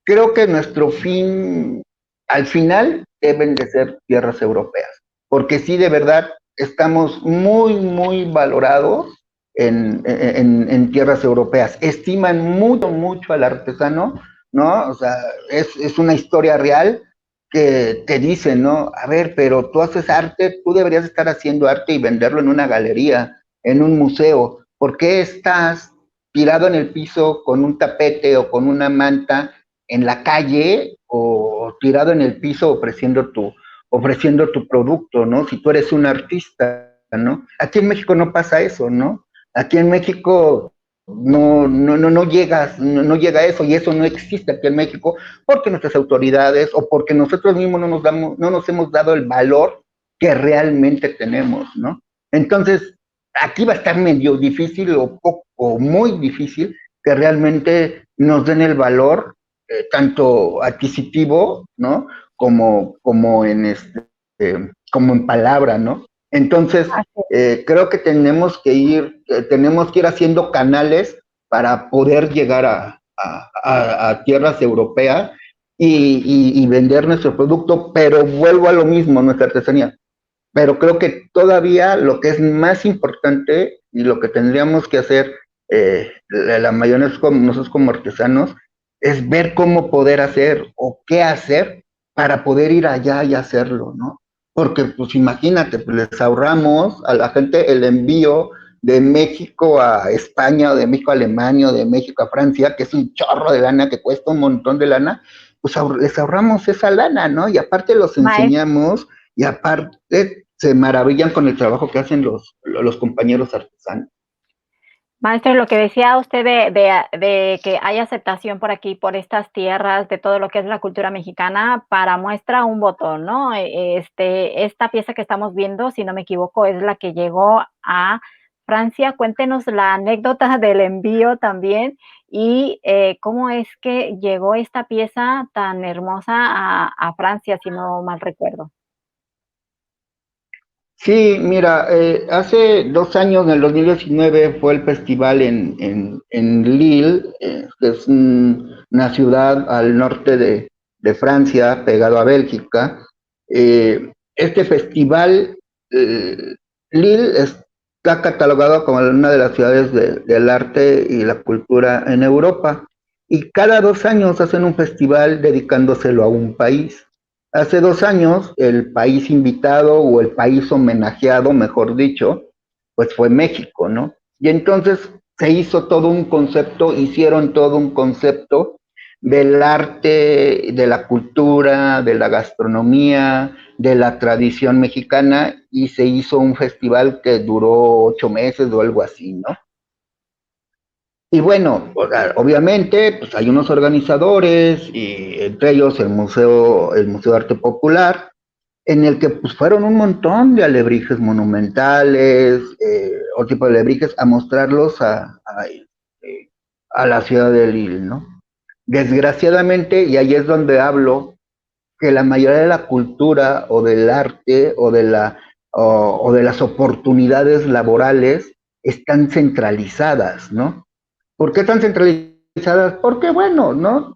creo que nuestro fin, al final, deben de ser tierras europeas, porque sí, de verdad, estamos muy, muy valorados en tierras europeas. Estiman mucho, mucho al artesano, ¿no? O sea, es una historia real que te dicen, ¿no? A ver, pero tú haces arte, tú deberías estar haciendo arte y venderlo en una galería, en un museo. ¿Por qué estás tirado en el piso con un tapete o con una manta en la calle o tirado en el piso ofreciendo tu producto, ¿no? Si tú eres un artista, ¿no? Aquí en México no pasa eso, ¿no? Aquí en México no llegas, no llega eso y eso no existe aquí en México porque nuestras autoridades o porque nosotros mismos no nos hemos dado el valor que realmente tenemos, ¿no? Entonces, aquí va a estar medio difícil o muy difícil que realmente nos den el valor tanto adquisitivo, ¿no? Como como en palabra, ¿no? Entonces, creo que tenemos que ir haciendo canales para poder llegar a tierras europeas y vender nuestro producto, pero vuelvo a lo mismo, nuestra artesanía. Pero creo que todavía lo que es más importante y lo que tendríamos que hacer la mayoría nosotros como artesanos es ver cómo poder hacer o qué hacer para poder ir allá y hacerlo, ¿no? Porque pues imagínate, pues, les ahorramos a la gente el envío de México a España, o de México a Alemania, o de México a Francia, que es un chorro de lana, que cuesta un montón de lana, pues les ahorramos esa lana, ¿no? Y aparte los Maestro, enseñamos y aparte se maravillan con el trabajo que hacen los compañeros artesanos. maestro, lo que decía usted de que hay aceptación por aquí, por estas tierras, de todo lo que es la cultura mexicana, para muestra un botón, ¿no? Esta pieza que estamos viendo, si no me equivoco, es la que llegó a Francia. Cuéntenos la anécdota del envío también y cómo es que llegó esta pieza tan hermosa a Francia, si no mal recuerdo. Sí, mira, hace 2 años, en el 2019, fue el festival en Lille, que es una ciudad al norte de Francia, pegado a Bélgica. Este festival, eh, Lille está catalogado como una de las ciudades del arte y la cultura en Europa. Y cada 2 años hacen un festival dedicándoselo a un país. Hace 2 años, el país invitado o el país homenajeado, mejor dicho, pues fue México, ¿no? Y entonces se hizo todo un concepto, hicieron todo un concepto del arte, de la cultura, de la gastronomía, de la tradición mexicana y se hizo un festival que duró 8 meses o algo así, ¿no? Y bueno, obviamente, pues hay unos organizadores y entre ellos el Museo de Arte Popular, en el que pues fueron un montón de alebrijes monumentales, o tipo de alebrijes, a mostrarlos a la ciudad de Lille, ¿no? Desgraciadamente, y ahí es donde hablo, que la mayoría de la cultura o del arte o de las oportunidades laborales están centralizadas, ¿no? ¿Por qué están centralizadas? Porque, bueno, ¿no?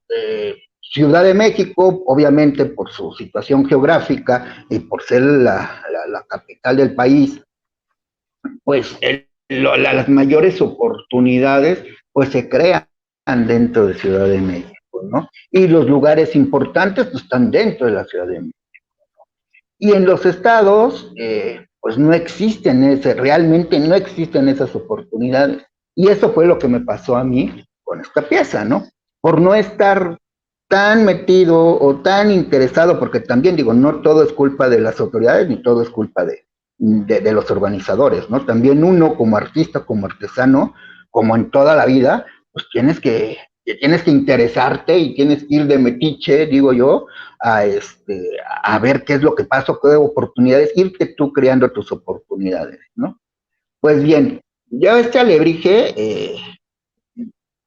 Ciudad de México, obviamente por su situación geográfica y por ser la capital del país, pues las mayores oportunidades pues se crean dentro de Ciudad de México, ¿no? Y los lugares importantes pues, están dentro de la Ciudad de México. Y en los estados, pues no existen realmente no existen esas oportunidades. Y eso fue lo que me pasó a mí con esta pieza, ¿no? Por no estar tan metido o tan interesado, porque también digo, no todo es culpa de las autoridades ni todo es culpa de los organizadores, ¿no? También uno como artista, como artesano, como en toda la vida, pues tienes que interesarte y tienes que ir de metiche, digo yo, a ver qué es lo que pasa, qué oportunidades, irte tú creando tus oportunidades, ¿no? Pues bien, ya este alebrije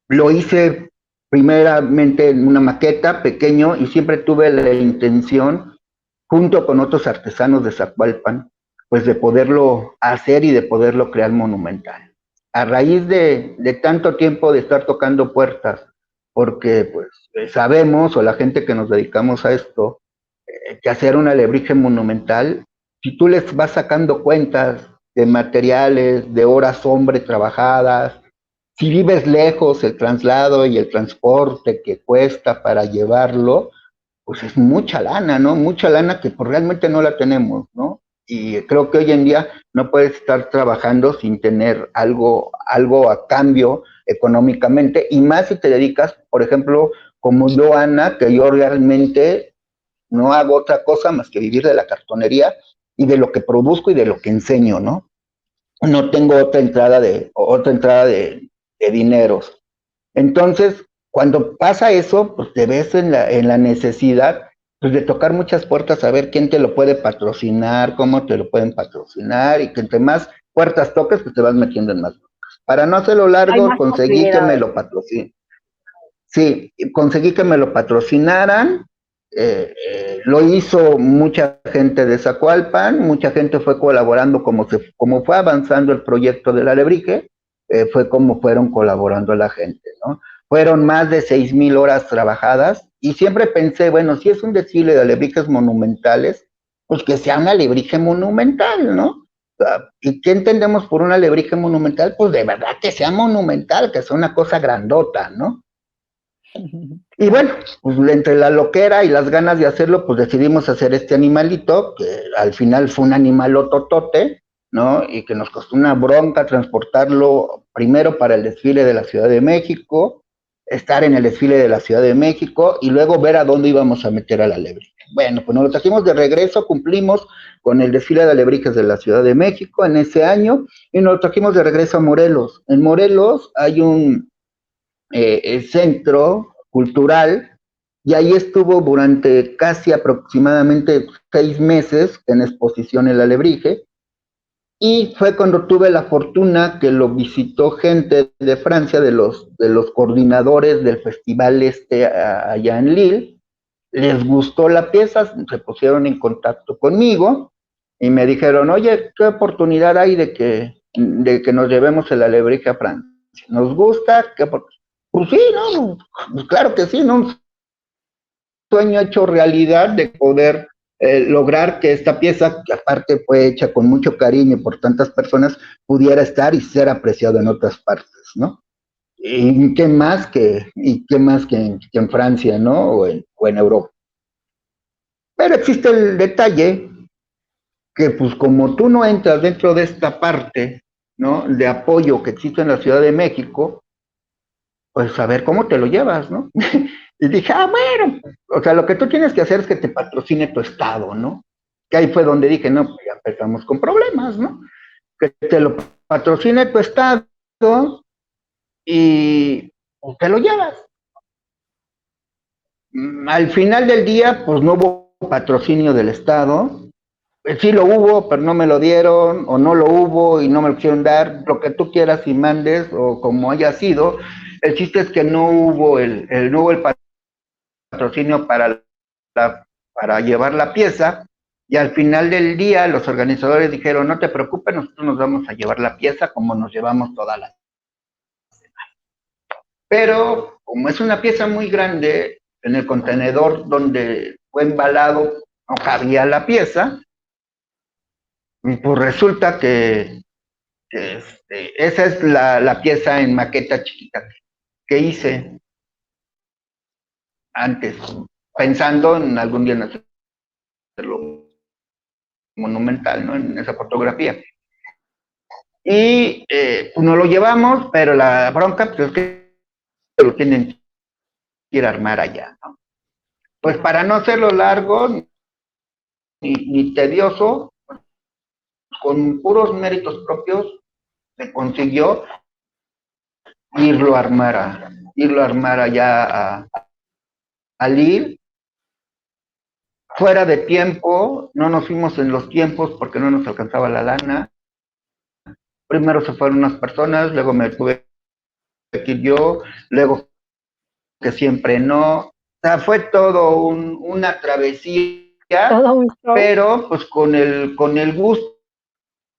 lo hice primeramente en una maqueta pequeño y siempre tuve la intención, junto con otros artesanos de Zacualpan, pues de poderlo hacer y de poderlo crear monumental. A raíz de tanto tiempo de estar tocando puertas, porque pues sabemos, o la gente que nos dedicamos a esto, que hacer un alebrije monumental, si tú les vas sacando cuentas de materiales, de horas hombre trabajadas, si vives lejos, el traslado y el transporte que cuesta para llevarlo, pues es mucha lana, ¿no? Mucha lana que pues realmente no la tenemos, ¿no? Y creo que hoy en día no puedes estar trabajando sin tener algo a cambio económicamente, y más si te dedicas, por ejemplo, como yo, Ana, que yo realmente no hago otra cosa más que vivir de la cartonería y de lo que produzco y de lo que enseño, ¿no? No tengo otra entrada de dineros. Entonces, cuando pasa eso, pues te ves en la necesidad pues, de tocar muchas puertas a ver quién te lo puede patrocinar, cómo te lo pueden patrocinar, y que entre más puertas toques, pues te vas metiendo en más. Para no hacerlo Hay largo, más conseguí que me posibilidades. lo patrocinen. Sí, conseguí que me lo patrocinaran. Lo hizo mucha gente de Zacualpan, mucha gente fue colaborando como fue avanzando el proyecto del alebrije, fue como fueron colaborando la gente, ¿no? Fueron más de 6,000 horas trabajadas y siempre pensé, bueno, si es un desfile de alebrijes monumentales, pues que sea un alebrije monumental, ¿no? ¿Y qué entendemos por un alebrije monumental? Pues de verdad que sea monumental, que sea una cosa grandota, ¿no? Y Claro. bueno, pues entre la loquera y las ganas de hacerlo, pues decidimos hacer este animalito, que al final fue un animalototote, ¿no? Y que nos costó una bronca transportarlo primero para el desfile de la Ciudad de México, estar en el desfile de la Ciudad de México y luego ver a dónde íbamos a meter al alebrije. Bueno, pues nos lo trajimos de regreso, cumplimos con el desfile de alebrijes de la Ciudad de México en ese año y nos lo trajimos de regreso a Morelos. En Morelos hay un centro cultural y ahí estuvo durante casi aproximadamente 6 meses en exposición el alebrije, y fue cuando tuve la fortuna que lo visitó gente de Francia, de los coordinadores del festival allá en Lille. Les gustó la pieza, se pusieron en contacto conmigo y me dijeron, oye, ¿qué oportunidad hay de que nos llevemos el alebrije a Francia? ¿Nos gusta? Pues sí, ¿no? Pues claro que sí, ¿no? Un sueño hecho realidad de poder lograr que esta pieza, que aparte fue hecha con mucho cariño por tantas personas, pudiera estar y ser apreciado en otras partes, ¿no? Y qué más que en Francia, ¿no? O en Europa. Pero existe el detalle que pues como tú no entras dentro de esta parte, ¿no? De apoyo que existe en la Ciudad de México, pues a ver cómo te lo llevas, ¿no? Y dije, bueno, o sea, lo que tú tienes que hacer es que te patrocine tu estado, ¿no? Que ahí fue donde dije, no, pues ya empezamos con problemas, ¿no? Que te lo patrocine tu estado y pues, te lo llevas. Al final del día, pues no hubo patrocinio del estado. Sí lo hubo, pero no me lo dieron, o no lo hubo y no me lo quisieron dar, lo que tú quieras y mandes, o como haya sido. El chiste es que no hubo el patrocinio para llevar la pieza, y al final del día los organizadores dijeron, no te preocupes, nosotros nos vamos a llevar la pieza como nos llevamos toda la... Pero como es una pieza muy grande, en el contenedor donde fue embalado no cabía la pieza, y pues resulta que esa es la pieza en maqueta chiquita que hice antes, pensando en algún día en hacerlo monumental, ¿no? En esa fotografía. y pues nos lo llevamos, pero la bronca pues, es que lo tienen que ir a armar allá, ¿no? Pues para no hacerlo largo ni tedioso, con puros méritos propios se consiguió irlo a armar allá a Lille, fuera de tiempo, no nos fuimos en los tiempos porque no nos alcanzaba la lana. Primero se fueron unas personas, luego me tuve que ir yo, luego que siempre no. O sea, fue todo una travesía, Todo un show. pero pues con el gusto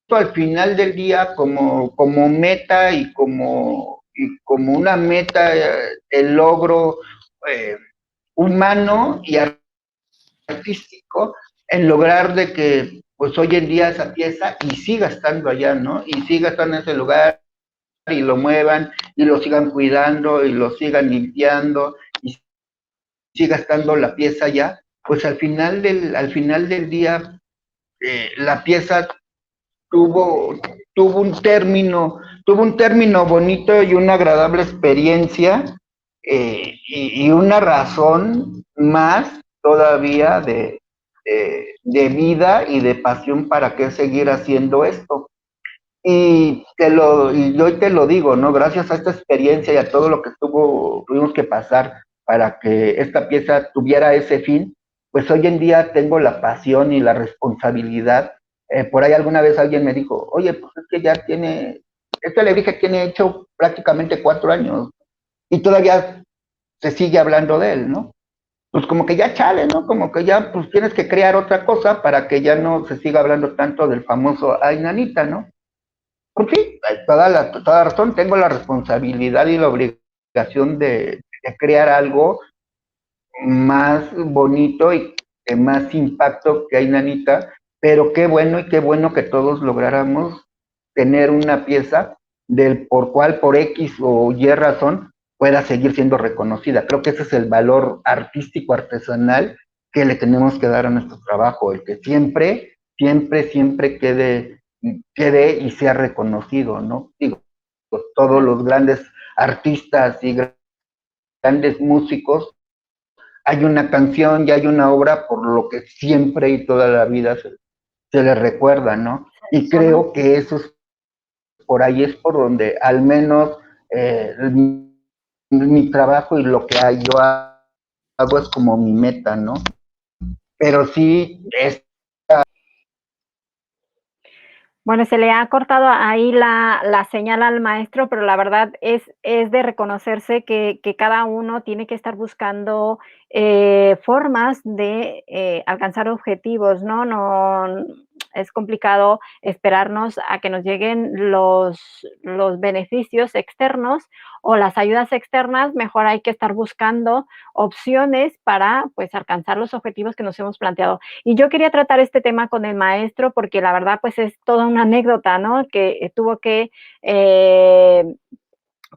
al final del día como meta y como una meta, el logro eh, humano y artístico en lograr de que pues hoy en día esa pieza y siga estando allá, ¿no? Y siga estando en ese lugar y lo muevan y lo sigan cuidando y lo sigan limpiando y siga estando la pieza allá, pues al final del día la pieza tuvo, tuvo tuvo un término bonito y una agradable experiencia y una razón más todavía de vida y de pasión para qué seguir haciendo esto. Y hoy te lo digo, ¿no? Gracias a esta experiencia y a todo lo que tuvimos que pasar para que esta pieza tuviera ese fin, pues hoy en día tengo la pasión y la responsabilidad. Por ahí alguna vez alguien me dijo, oye, pues es que ya este alebrije tiene hecho prácticamente 4 años y todavía se sigue hablando de él, ¿no? Pues como que ya chale, ¿no? Como que ya pues tienes que crear otra cosa para que ya no se siga hablando tanto del famoso ay nanita, ¿no? Pues sí, toda razón, tengo la responsabilidad y la obligación de crear algo más bonito y de más impacto que hay, Nanita, pero qué bueno y qué bueno que todos lográramos tener una pieza del por cual, por X o Y razón, pueda seguir siendo reconocida. Creo que ese es el valor artístico, artesanal que le tenemos que dar a nuestro trabajo, el que siempre, siempre, siempre quede y sea reconocido, ¿no? Digo, todos los grandes artistas y grandes músicos, hay una canción y hay una obra por lo que siempre y toda la vida se les recuerda, ¿no? Y creo que eso es, por ahí es por donde al menos mi trabajo y lo que yo hago es como mi meta, ¿no? Pero sí, Bueno, se le ha cortado ahí la señal al maestro, pero la verdad es de reconocerse que cada uno tiene que estar buscando formas de alcanzar objetivos, ¿no? No es complicado esperarnos a que nos lleguen los beneficios externos o las ayudas externas, mejor hay que estar buscando opciones para pues alcanzar los objetivos que nos hemos planteado. Y yo quería tratar este tema con el maestro porque la verdad pues es toda una anécdota, ¿no? Que tuvo que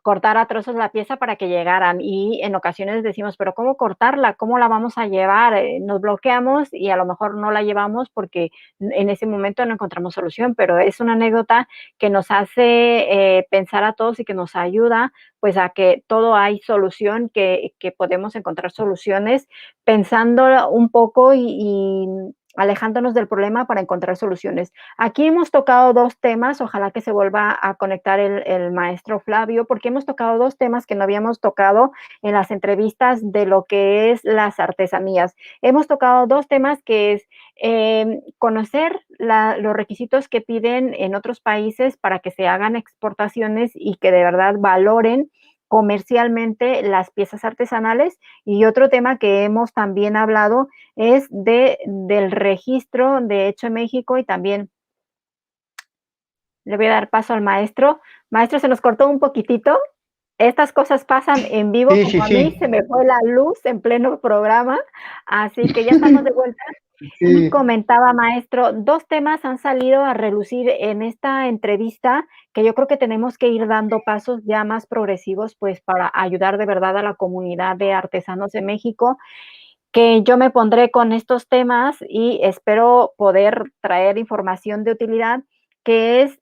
cortar a trozos la pieza para que llegaran y en ocasiones decimos, pero ¿cómo cortarla? ¿Cómo la vamos a llevar? Nos bloqueamos y a lo mejor no la llevamos porque en ese momento no encontramos solución, pero es una anécdota que nos hace pensar a todos y que nos ayuda pues a que todo hay solución, que podemos encontrar soluciones pensando un poco y alejándonos del problema para encontrar soluciones. Aquí hemos tocado dos temas, ojalá que se vuelva a conectar el maestro Flavio, porque hemos tocado dos temas que no habíamos tocado en las entrevistas de lo que es las artesanías. Hemos tocado dos temas que es conocer los requisitos que piden en otros países para que se hagan exportaciones y que de verdad valoren comercialmente las piezas artesanales y otro tema que hemos también hablado es del registro de hecho en México y también le voy a dar paso al maestro. Maestro, se nos cortó un poquitito. Estas cosas pasan en vivo, sí, sí, como a mí se sí, me fue la luz en pleno programa, así que ya estamos de vuelta. Y sí, comentaba, maestro, dos temas han salido a relucir en esta entrevista que yo creo que tenemos que ir dando pasos ya más progresivos, pues para ayudar de verdad a la comunidad de artesanos de México que yo me pondré con estos temas y espero poder traer información de utilidad, que es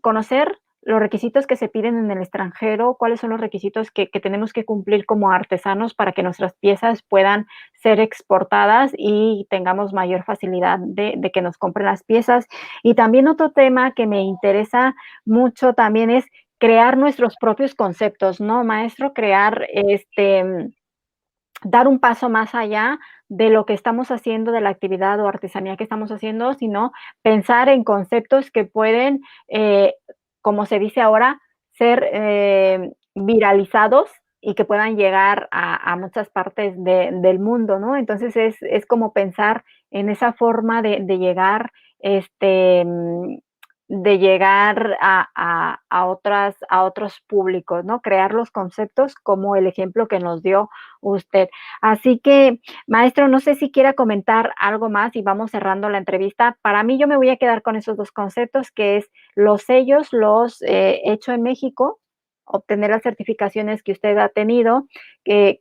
conocer los requisitos que se piden en el extranjero, cuáles son los requisitos que tenemos que cumplir como artesanos para que nuestras piezas puedan ser exportadas y tengamos mayor facilidad de que nos compren las piezas. Y también otro tema que me interesa mucho también es crear nuestros propios conceptos, ¿no, maestro? Crear, dar un paso más allá de lo que estamos haciendo, de la actividad o artesanía que estamos haciendo, sino pensar en conceptos que pueden, como se dice ahora, ser viralizados y que puedan llegar a muchas partes del mundo, ¿no? Entonces es como pensar en esa forma de llegar, de llegar a otros públicos, ¿no? Crear los conceptos como el ejemplo que nos dio usted. Así que, maestro, no sé si quiera comentar algo más y vamos cerrando la entrevista. Para mí, yo me voy a quedar con esos dos conceptos, que es los sellos, los hecho en México, obtener las certificaciones que usted ha tenido, y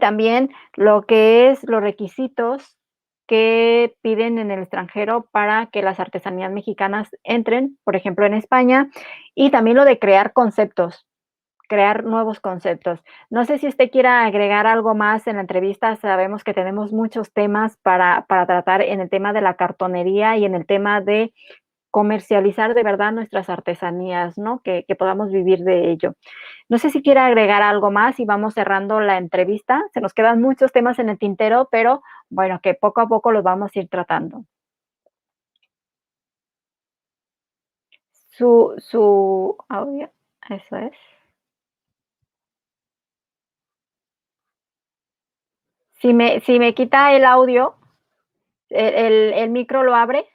también lo que es los requisitos que piden en el extranjero para que las artesanías mexicanas entren, por ejemplo, en España, y también lo de crear conceptos, crear nuevos conceptos. No sé si usted quiera agregar algo más en la entrevista. Sabemos que tenemos muchos temas para tratar en el tema de la cartonería y en el tema de comercializar de verdad nuestras artesanías, ¿no? Que podamos vivir de ello. No sé si quiere agregar algo más y vamos cerrando la entrevista. Se nos quedan muchos temas en el tintero, pero bueno, que poco a poco los vamos a ir tratando. Su audio, eso es. Si me quita el audio, el micro lo abre.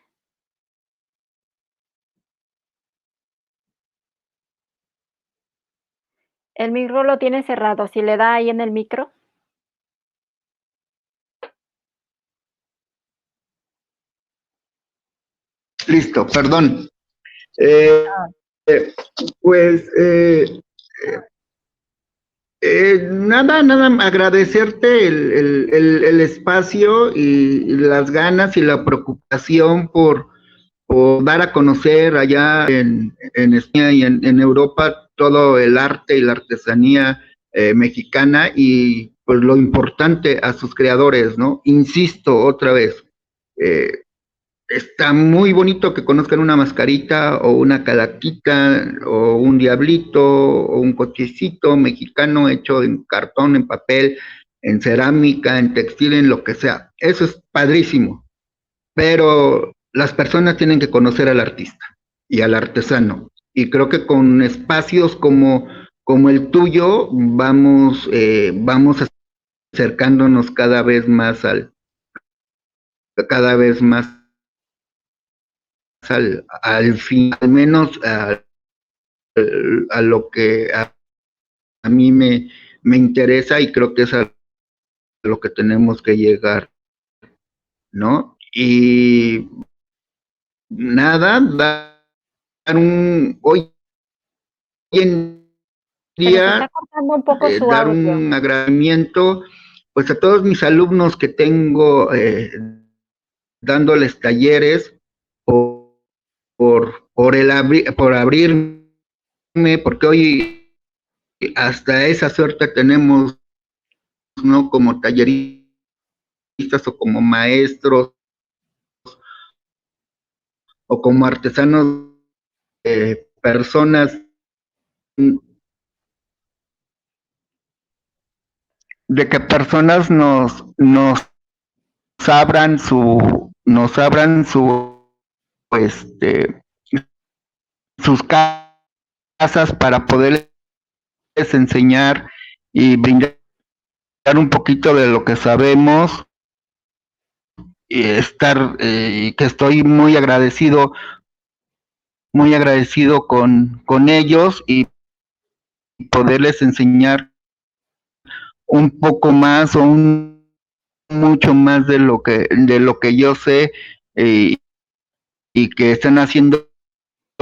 El micro lo tiene cerrado. Si le da ahí en el micro. Listo, perdón. Eh, eh, pues nada, agradecerte el espacio y las ganas y la preocupación por dar a conocer allá en España y en Europa todo el arte y la artesanía mexicana y pues lo importante a sus creadores, ¿no? Insisto otra vez, eh, está muy bonito que conozcan una mascarita o una calaquita o un diablito o un cochecito mexicano hecho en cartón, en papel, en cerámica, en textil, en lo que sea. Eso es padrísimo, pero las personas tienen que conocer al artista y al artesano. Y creo que con espacios como el tuyo vamos acercándonos cada vez más al fin, al menos a lo que a mí me interesa y creo que es a lo que tenemos que llegar, ¿no? Y nada, hoy en Se nos está día, cortando un poco su dar audio. un agradecimiento pues a todos mis alumnos que tengo dándoles talleres por, por abrirme, porque hoy hasta esa suerte tenemos, ¿no? Como talleristas o como maestros o como artesanos, personas de que personas nos abran este, sus casas para poderles enseñar y brindar un poquito de lo que sabemos y y que estoy muy agradecido con ellos y poderles enseñar un poco más o mucho más de lo que yo sé eh, y que están haciendo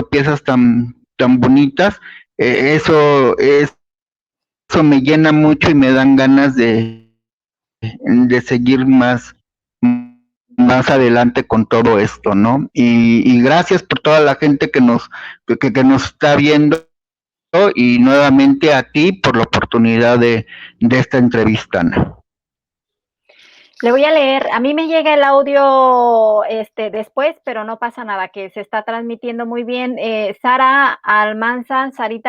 piezas tan bonitas. Eso me llena mucho y me dan ganas de seguir más adelante con todo esto, ¿no? Y gracias por toda la gente que nos está viendo y nuevamente a ti por la oportunidad de esta entrevista, Ana. Le voy a leer, a mí me llega el audio después, pero no pasa nada, que se está transmitiendo muy bien. Sara Almanza, Sarita